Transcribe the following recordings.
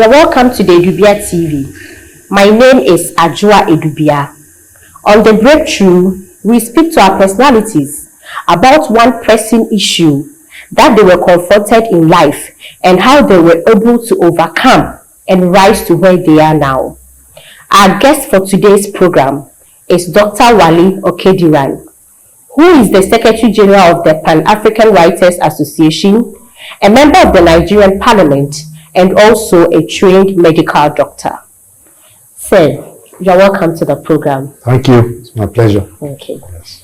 You're welcome to the Edubia TV. My name is Ajua Edubia. On the Breakthrough, we speak to our personalities about one pressing issue that they were confronted in life and how they were able to overcome and rise to where they are now. Our guest for today's program is Dr. Wale Okediran, who is the Secretary General of the Pan-African Writers Association, a member of the Nigerian Parliament, and also a trained medical doctor. Sir, you're welcome to the program. Thank you. It's my pleasure. Okay. Yes.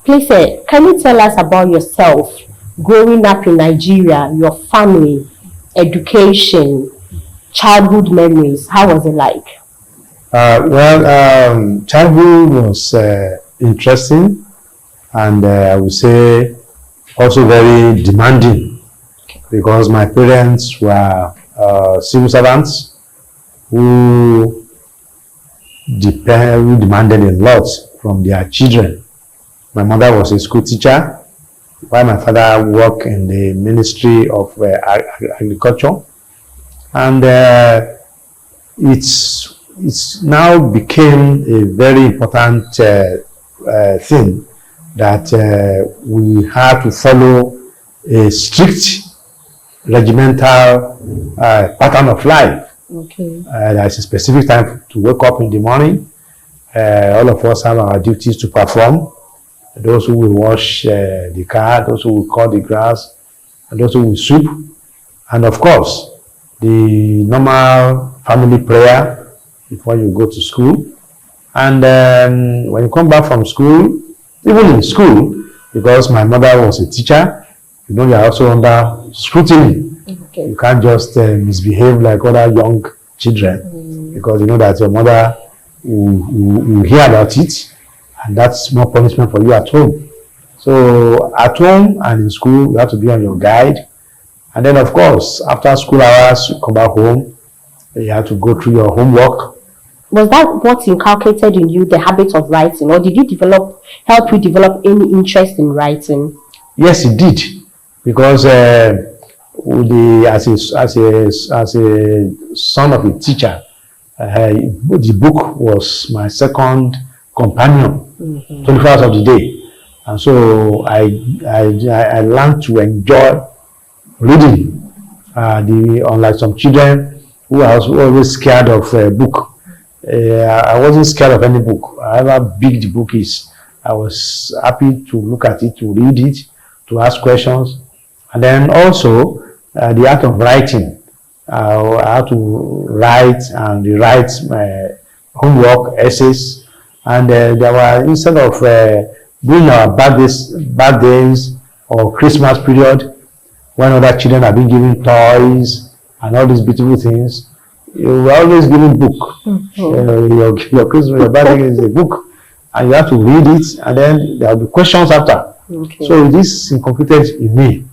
Please, sir, can you tell us about yourself, growing up in Nigeria, your family, education, childhood memories? How was it like? Childhood was interesting, and I would say also very demanding, because my parents were civil servants who demanded a lot from their children. My mother was a school teacher, while my father worked in the Ministry of Agriculture, and it's now became a very important thing that we have to follow a strict regimental pattern of life. Okay. There's a specific time to wake up in the morning. All of us have our duties to perform. Those who will wash the car, those who will cut the grass, and those who will sweep. And of course, the normal family prayer before you go to school. And when you come back from school, even in school, because my mother was a teacher, you know, you are also under scrutiny. Okay. You can't just misbehave like other young children, because you know that your mother will hear about it, and that's more punishment for you at home. So at home and in school, you have to be on your guide. And then, of course, after school hours, you come back home, you have to go through your homework. Was that what inculcated in you, the habit of writing, or did you help you develop any interest in writing? Yes, it did, because as a son of a teacher, the book was my second companion, 24 hours of the day, and so I learned to enjoy reading. Unlike some children who are always scared of a book, I wasn't scared of any book. However big the book is, I was happy to look at it, to read it, to ask questions. And then also the art of writing. I had to write and rewrite my homework, essays. And there were, instead of doing our birthdays or Christmas period, when other children have been given toys and all these beautiful things, you were always given book. Your Christmas, your birthday is a book, and you have to read it, and then there will be questions after. Okay. So this inculcated in me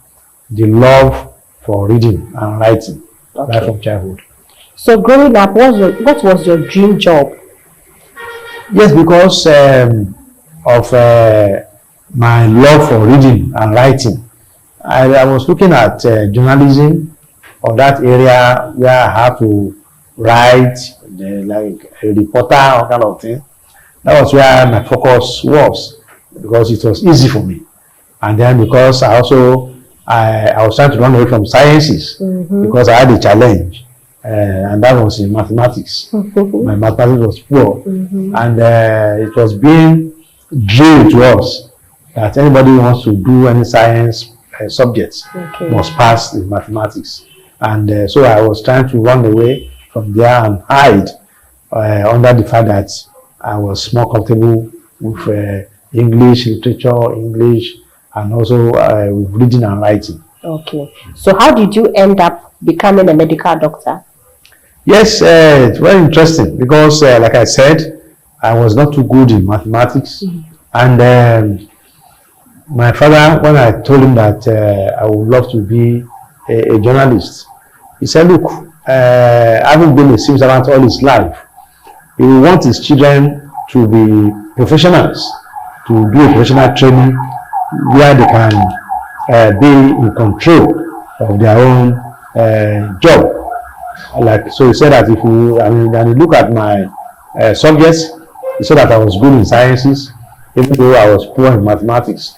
the love for reading and writing, right from childhood. So growing up, what was your dream job? Yes, because of my love for reading and writing, I was looking at journalism, or that area where I have to write, like a reporter or kind of thing. That was where my focus was, because it was easy for me. And then because I was trying to run away from sciences, because I had a challenge, and that was in mathematics. My mathematics was poor, and it was being drilled to us that anybody who wants to do any science subjects must pass the mathematics. And so I was trying to run away from there and hide under the fact that I was more comfortable with English literature, English, and also with reading and writing. Okay. So how did you end up becoming a medical doctor? Yes, it's very interesting, because like I said, I was not too good in mathematics. And my father, when I told him that I would love to be a journalist, he said, look, having been a civil servant all his life, he will want his children to be professionals, to do a professional training where they can be in control of their own job. Like, so he said that if you, I mean, and you look at my subjects, he said that I was good in sciences, even though I was poor in mathematics.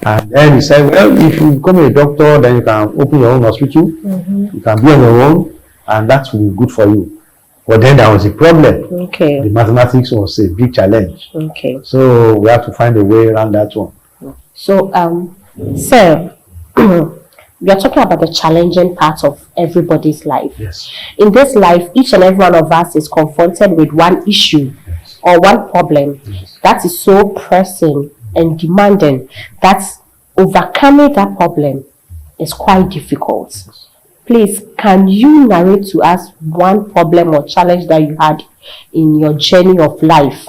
And then he said, well, if you become a doctor, then you can open your own hospital, you can be on your own, and that will be good for you. But then there was a problem. Okay. The mathematics was a big challenge. Okay. So we have to find a way around that one. So, sir, we are talking about the challenging part of everybody's life. Yes. In this life, each and every one of us is confronted with one issue or one problem that is so pressing and demanding that overcoming that problem is quite difficult. Please, can you narrate to us one problem or challenge that you had in your journey of life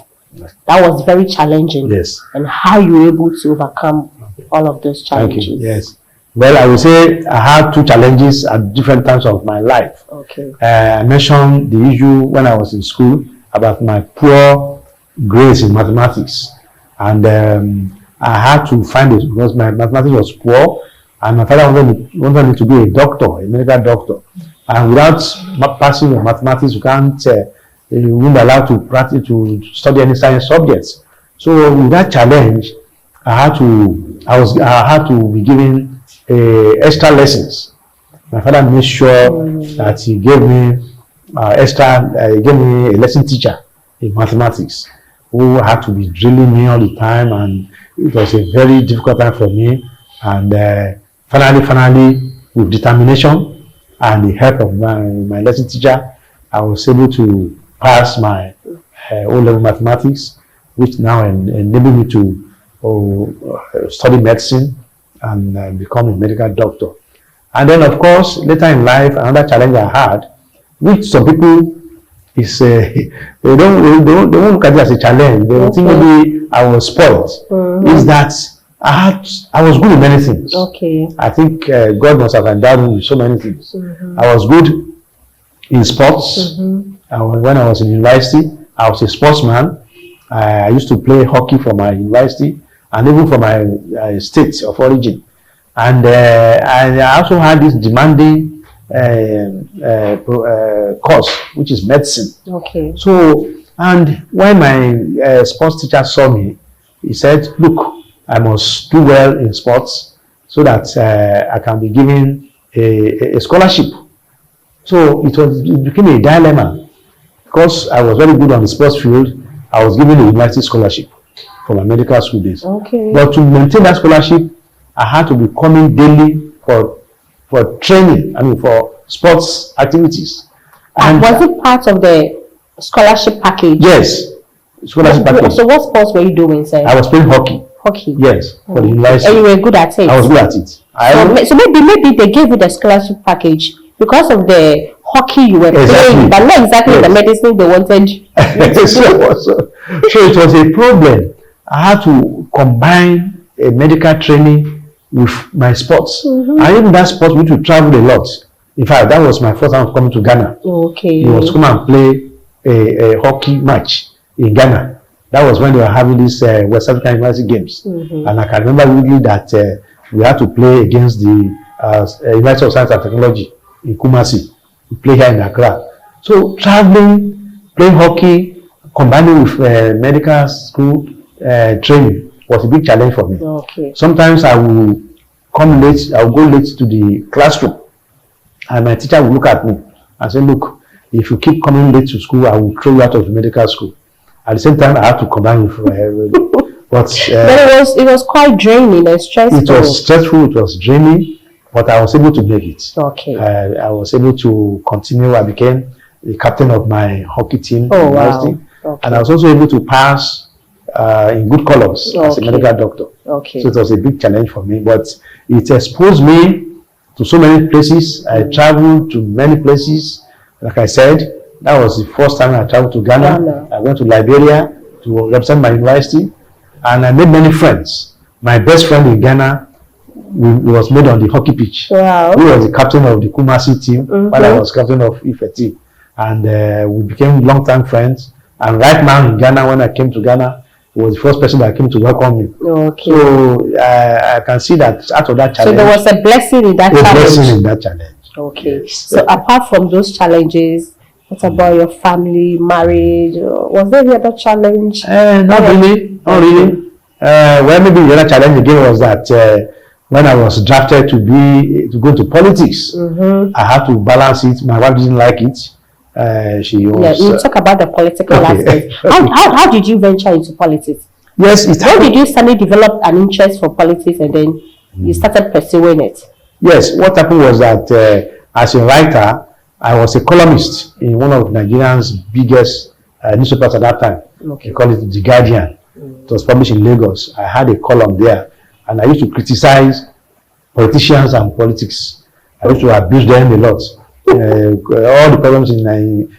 that was very challenging? Yes. And how you were able to overcome all of those challenges? Thank you. Yes. Well, I would say I had two challenges at different times of my life. Okay. I mentioned the issue when I was in school about my poor grades in mathematics. And I had to find it because my mathematics was poor. And my father wanted me to be a doctor, a medical doctor. And without passing your mathematics, you can't, you won't be allowed to practice, to study any science subjects. So with that challenge, I had to be given extra lessons. My father made sure that he gave me he gave me a lesson teacher in mathematics who had to be drilling me all the time, and it was a very difficult time for me. And finally, with determination and the help of my lesson teacher, I was able to pass my O-level mathematics, which now enabled me to study medicine and become a medical doctor. And then, of course, later in life, another challenge I had, which some people is they won't look at it as a challenge. They think maybe I was spoiled. Is that I was good in many things. Okay. I think God must have endowed me with so many things. I was good in sports. When I was in university, I was a sportsman. I used to play hockey for my university and even for my state of origin. And I also had this demanding course, which is medicine. Okay. So, and when my sports teacher saw me, he said, look, I must do well in sports so that I can be given a scholarship. So it became a dilemma because I was very good on the sports field. I was given a university scholarship for my medical school days. Okay. But to maintain that scholarship, I had to be coming daily for training, for sports activities. And was it part of the scholarship package? Yes, scholarship package. So what sports were you doing, sir? I was playing hockey. Hockey? Yes, for the university. And you were good at it? I was good at it. So maybe they gave you the scholarship package because of the hockey you were playing, but not exactly the medicine they wanted you to do. So it was a problem. I had to combine a medical training with my sports. And even that sport, we had to travel a lot. In fact, that was my first time coming to Ghana. Okay. It was come and play a hockey match in Ghana. That was when they were having these West African University Games. And I can remember vividly that we had to play against the University of Science and Technology in Kumasi. We play here in Accra. So traveling, playing hockey, combining with medical school training was a big challenge for me. Okay. Sometimes I will come late, I will go late to the classroom, and my teacher will look at me and say, look, if you keep coming late to school, I will throw you out of the medical school. At the same time, I have to combine with but it was quite draining and stressful. It was stressful, it was draining, but I was able to make it. Okay. I was able to continue. I became the captain of my hockey team in university. Wow. Okay. And I was also able to pass in good colors as a medical doctor. Okay. So it was a big challenge for me, but it exposed me to so many places. I traveled to many places. Like I said, that was the first time I traveled to Ghana. I went to Liberia to represent my university, and I made many friends. My best friend in Ghana was made on the hockey pitch. Wow. He was the captain of the Kumasi team while I was captain of Ife team. And we became long-time friends. And right now in Ghana, when I came to Ghana, he was the first person that came to welcome me. Okay. So I can see that out of that challenge. So there was a blessing in that challenge. A blessing in that challenge. Okay. Yes. So apart from those challenges, what about your family, marriage? Was there any other challenge? Not really, not really. Well, maybe the other challenge again was that when I was drafted to go to politics, I had to balance it. My wife didn't like it. She was. Yeah, you talk about the political aspect. How did you venture into politics? Yes, How did you suddenly develop an interest for politics and then you started pursuing it? Yes, what happened was that as a writer, I was a columnist in one of Nigeria's biggest newspapers at that time. Okay. They call it The Guardian. It was published in Lagos. I had a column there, and I used to criticize politicians and politics. I used to abuse them a lot. All the problems in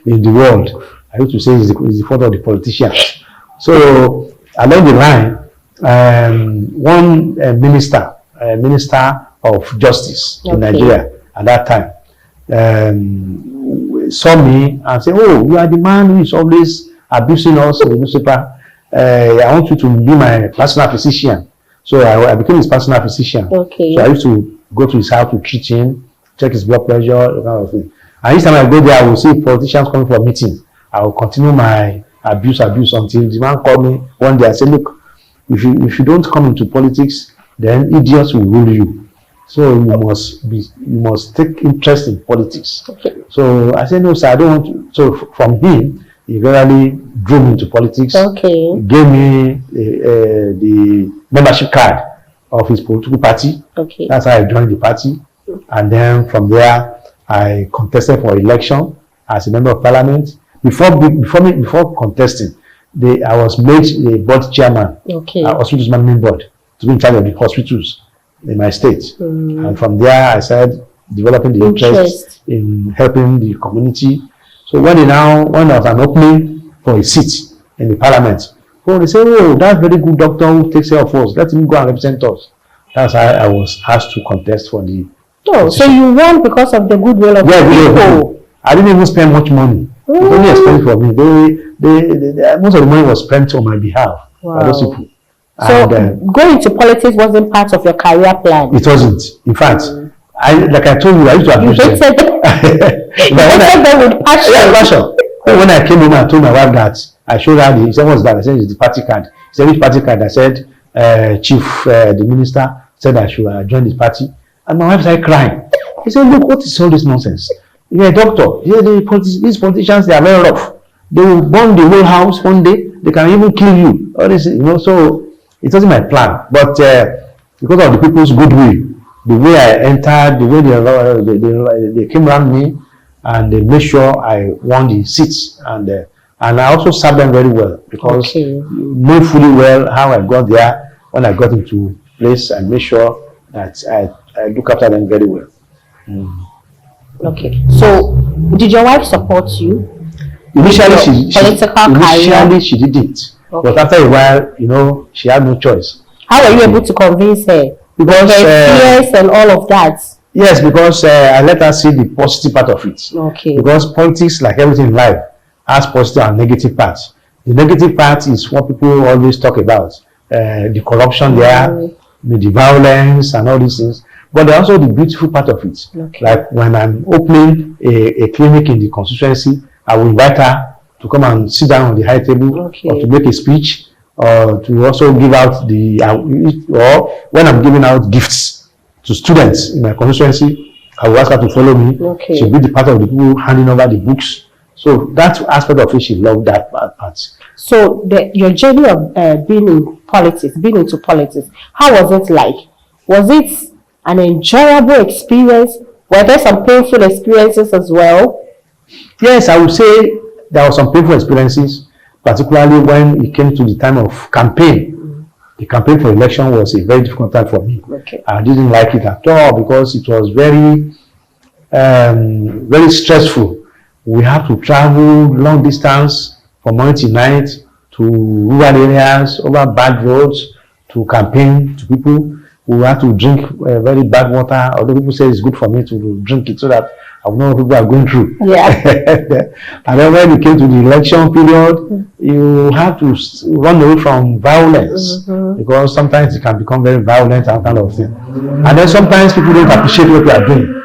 the world, I used to say is the fault of the politicians. So along the line, one minister of justice in Nigeria at that time saw me and said, "Oh, you are the man who is always abusing us in the newspaper. I want you to be my personal physician." So I became his personal physician. Okay. So I used to go to his house to treat him, check his blood pressure, that kind of thing. And each time I go there, I will see politicians coming for a meeting. I will continue my abuse until the man called me one day and said, "Look, if you don't come into politics, then idiots will rule you. So you must take interest in politics." Okay. So I said, "No, sir, I don't want to." So from him, he really drew me into politics. Okay. He gave me the membership card of his political party. Okay. That's how I joined the party. And then from there, I contested for election as a member of parliament. Before contesting, I was made the board chairman, hospitals management board, to be in charge of the hospitals in my state. And from there, I started developing the interest in helping the community. So when there was an opening for a seat in the parliament, they say, "Oh, that's very good doctor who takes care of us. Let him go and represent us." That's how I was asked to contest for the. Oh, so you won because of the goodwill of people. I didn't even spend much money. It was only expensive for me. Most of the money was spent on my behalf by those people. So going to politics wasn't part of your career plan? It wasn't. In fact, like I told you, I used to abuse them. You hated them with passion. Yeah, passion. When I came home, I told my wife that I showed her he said, "What's that?" I said, "It's the party card." He said, "Which party card?" I said, "Chief, the minister said I should join this party." And my wife started crying. He said, "Look, what is all this nonsense? You're a doctor. These politicians, they are very rough. They will burn the whole house one day. They can even kill you." All this, so it wasn't my plan. But because of the people's goodwill, the way I entered, the way they came around me, and they made sure I won the seats, and I also served them very well, because know fully well how I got there. When I got into place, I made sure that I look after them very well. Okay. So did your wife support you? Initially, she didn't. But after a while, she had no choice. How were you able to convince her? Because fears and all of that. Yes, because I let her see the positive part of it. Okay. Because politics, like everything in life, has positive and negative parts. The negative part is what people always talk about, the corruption there, the violence and all these things. But there's also the beautiful part of it. Okay. Like when I'm opening a clinic in the constituency, I will invite her to come and sit down on the high table, or to make a speech, or to also give out or when I'm giving out gifts to students in my constituency, I will ask her to follow me. Okay. She'll be the part of the people handing over the books. So that aspect of it, she loved that part. So your journey of being into politics, how was it like? Was it an enjoyable experience? Were there some painful experiences as well? Yes, I would say there were some painful experiences, particularly when it came to the time of campaign. The campaign for election was a very difficult time for me. Okay. I didn't like it at all, because it was very, very stressful. We have to travel long distance from morning to night to rural areas, over bad roads, to campaign to people. We have to drink very bad water, although people say it's good for me to drink it so that I will know what people are going through. Yeah. And then when it came to the election period, you have to run away from violence, because sometimes it can become very violent and kind of thing. And then sometimes people don't appreciate what you are doing.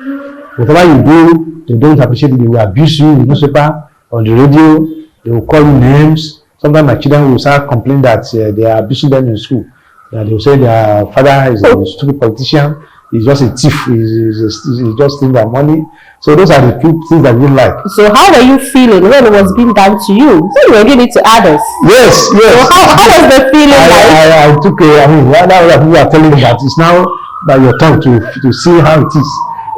Whatever you do, they don't appreciate it. They will abuse you in the newspaper, on the radio. They will call you names. Sometimes my children will start complaining that they are abusing them in school. They will say their father is a stupid politician. He's just a thief. He's just stealing their money. So those are the two things that we like. So how were you feeling when it was being done to you? So you were giving it to others. Yes. So how was the feeling like? I took a, I mean, now people are telling me that it's now by your turn to see how it is.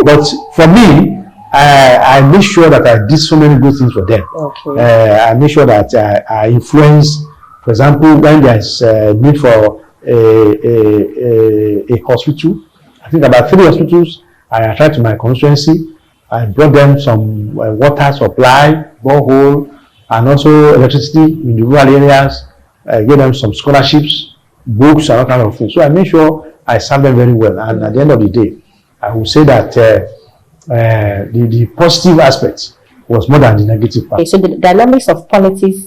But for me, I make sure that I did so many good things for them. Okay. I make sure that I influence, for example, when there's need for a hospital. I think about 3 hospitals I attract to my constituency. I brought them some water supply, borehole, and also electricity in the rural areas. I gave them some scholarships, books, and all kind of things. So I make sure I serve them very well. And at the end of the day, I will say that the positive aspect was more than the negative part. Okay, so the dynamics of politics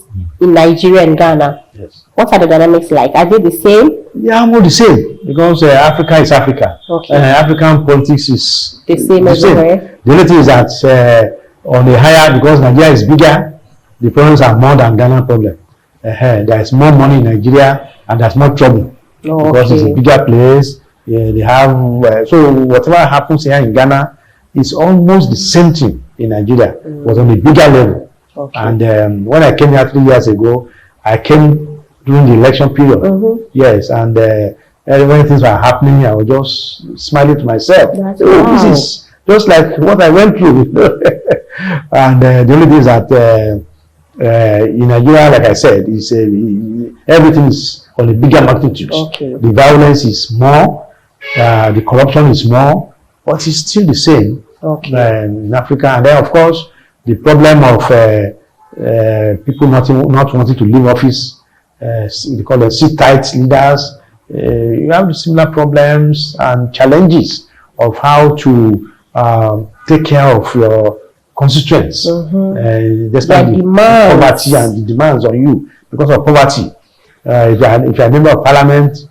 in Nigeria and Ghana, Yes. what are the dynamics like? Are they the same? Yeah, more the same, because Africa is Africa. Okay. African politics is The same everywhere? The only thing is that on the higher, because Nigeria is bigger, the problems are more than Ghana problem. There is more money in Nigeria and there's more trouble. Because it's a bigger place. Yeah, they have so whatever happens here in Ghana is almost the same thing in Nigeria, but on a bigger level. Okay. And when I came here 3 years ago, I came during the election period. Yes, and when things were happening, I was just smiling to myself. This is just like what I went through. And the only thing is that in Nigeria, like I said, is everything is on a bigger magnitude. Okay. The violence is more, the corruption is more, but it's still the same in Africa. And then, of course, the problem of people not wanting to leave office. They call them sit-tight leaders. You have similar problems and challenges of how to take care of your constituents, despite the poverty and the demands on you because of poverty. If you're a member of parliament,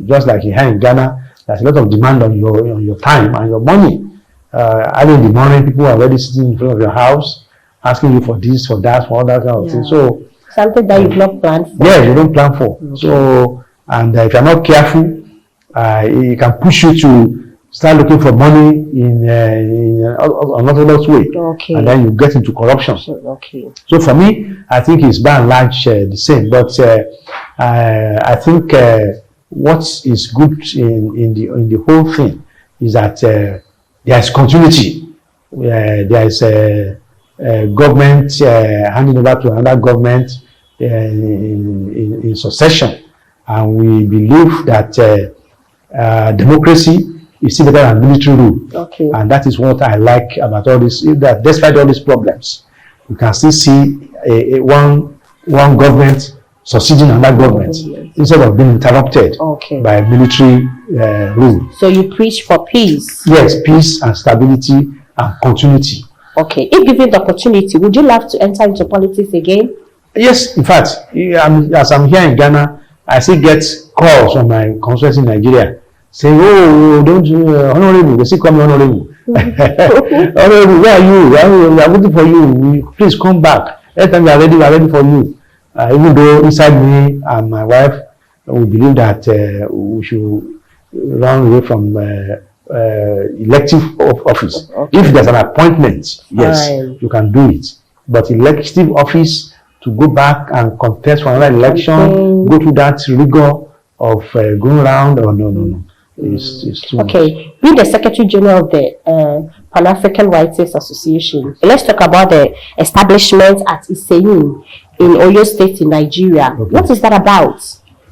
just like here in Ghana, there's a lot of demand on your time and your money. Early in the morning, people are already sitting in front of your house, asking you for this, for that, for all that kind of thing. So something that you've not planned for. Yeah, you don't plan for. So, and if you're not careful, it can push you to start looking for money in unorthodox way. Okay. And then you get into corruption. Okay. So for me, I think it's by and large the same. But I think what is good in the whole thing is that there is continuity. There is government handing over to another government in succession, and we believe that democracy is still better than military rule, and that is what I like about all this. That despite all these problems, you can still see one government succeeding another government instead of being interrupted by military rule. So you preach for peace. Yes, peace and stability and continuity. Okay, if given the opportunity, would you love to enter into politics again? Yes, in fact, as I'm here in Ghana, I still get calls from my constituency in Nigeria saying, "Oh, don't honorable." They still call me honorable. Honorable, where are you? We are waiting for you. Please come back. Anytime we are ready for you. Even though inside me and my wife, we believe that we should run away from elective office. If there's an appointment, yes, you can do it. But elective office, to go back and contest for another election, go through that rigor of going around, no. It's too much. Being the Secretary General of the Pan-African Writers Association, let's talk about the establishment at Iseyin in Oyo State in Nigeria. What is that about?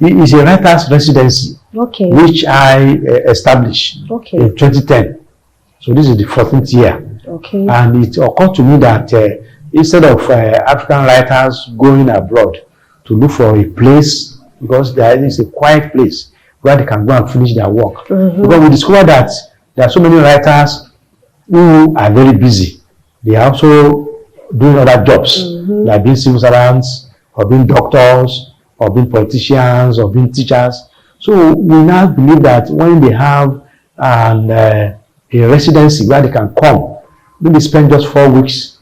It is a writer's residency, which I established in 2010. So this is the 14th year. And it occurred to me that instead of African writers going abroad to look for a place, because there is a quiet place where they can go and finish their work. Because we discovered that there are so many writers who are very busy. They are also doing other jobs, like being civil servants, or being doctors, or being politicians, or being teachers. So we now believe that when they have a a residency where they can come, maybe spend just 4 weeks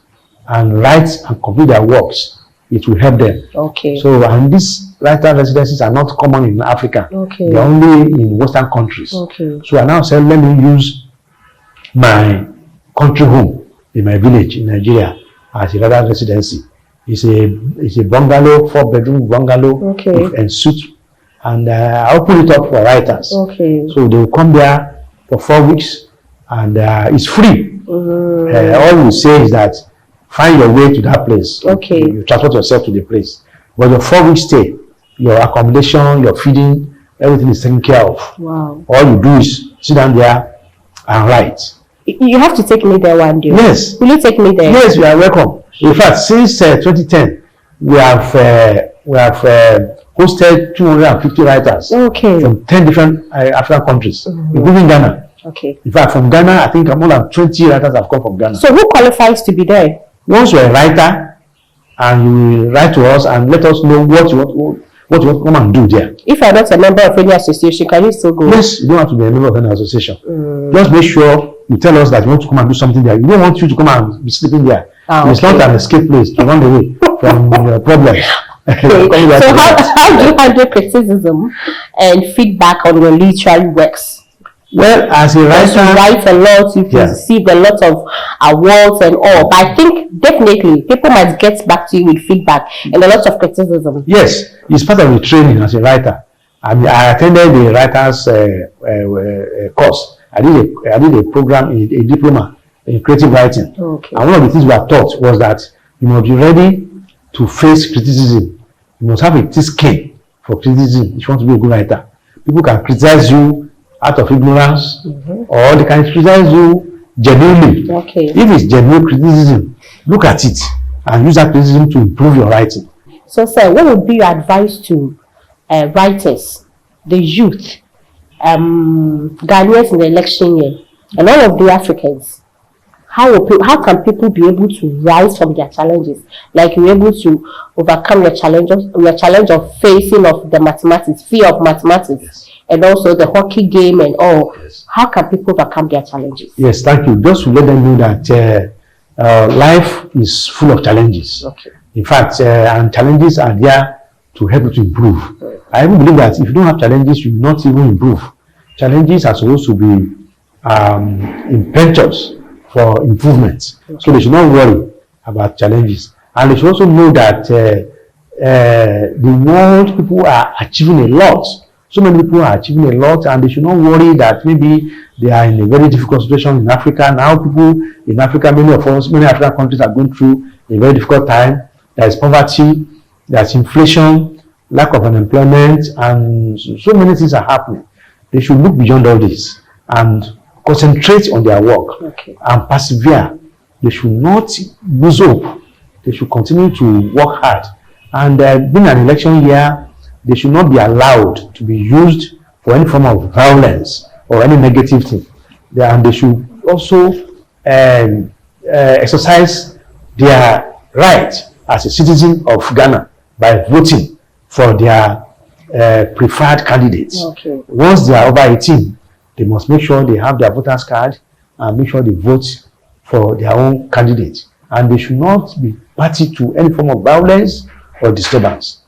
and write and complete their works. It will help them. Okay. So, and these writer residencies are not common in Africa. Okay. They're only in Western countries. Okay. So I now said, let me use my country home in my village in Nigeria as a writer residency. It's a bungalow, 4-bedroom bungalow Okay. with ensuite, and I open it up for writers. Okay. So they will come there for 4 weeks, and it's free. All you say is that find your way to that place. Okay. You transport yourself to the place. But your 4-week stay, your accommodation, your feeding, everything is taken care of. Wow. All you do is sit down there and write. You have to take me there one day. Yes. Will you take me there? Yes, you are welcome. In fact, since 2010, we have hosted 250 writers Okay. from 10 different African countries, including Ghana. Okay. In fact, from Ghana, I think more than 20 writers have come from Ghana. So who qualifies to be there? Once you're a writer, and you will write to us and let us know what you want to come and do there. If I'm not a member of any association, can you still go? Yes, you don't have to be a member of any association. Just make sure you tell us that you want to come and do something there. We don't want you to come and be sleeping there. It's not an escape place to run away from problems. Okay. So how do you handle criticism and feedback on your literary works? Well, as a Because you writer, write a lot, you've received a lot of awards and all, but I think definitely people might get back to you with feedback and a lot of criticism. yes, it's part of the training as a writer. I mean, I attended the writers course. I did a program, a diploma in creative writing. Okay. And one of the things we are taught was that you must be ready to face criticism. You must have a thick skin for criticism if you want to be a good writer. People can criticize you out of ignorance, or they can criticize you genuinely. Okay. If it's genuine criticism, look at it and use that criticism to improve your writing. So, sir, what would be your advice to writers, the youth, Ghanaians in the election year, and all of the Africans? How can people be able to rise from their challenges? Like you're able to overcome your challenge of facing of the mathematics, fear of mathematics, and also the hockey game and all. Yes. How can people overcome their challenges? Yes, thank you. Just to let them know that life is full of challenges. Okay. In fact, and challenges are there to help you to improve. I even believe that if you don't have challenges, you will not even improve. Challenges are supposed to be impetus for improvement. Okay. So they should not worry about challenges. And they should also know that the world, people are achieving a lot. So many people are achieving a lot, and they should not worry that maybe they are in a very difficult situation in Africa. Now people in Africa, many African countries are going through a very difficult time. There is poverty, there is inflation, lack of unemployment, and so many things are happening. They should look beyond all this and concentrate on their work and persevere. They should not lose hope. They should continue to work hard. And being an election year, they should not be allowed to be used for any form of violence or any negative thing. And they should also exercise their right as a citizen of Ghana by voting for their preferred candidates. Okay. Once they are over 18, they must make sure they have their voters card and make sure they vote for their own candidate. And they should not be party to any form of violence or disturbance.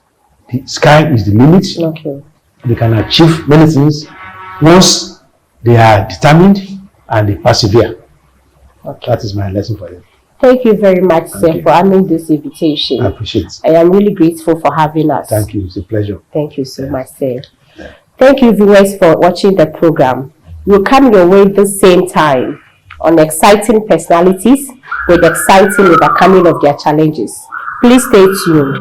The sky is the limit. Okay. They can achieve many things once they are determined and they persevere. Okay. That is my lesson for them. Thank you very much, sir, for honoring this invitation. I appreciate it. I am really grateful for having us. Thank you. It's a pleasure. Thank you so much, sir. Yeah. Thank you, viewers, for watching the program. We'll come your way the same time on exciting personalities with exciting overcoming of their challenges. Please stay tuned.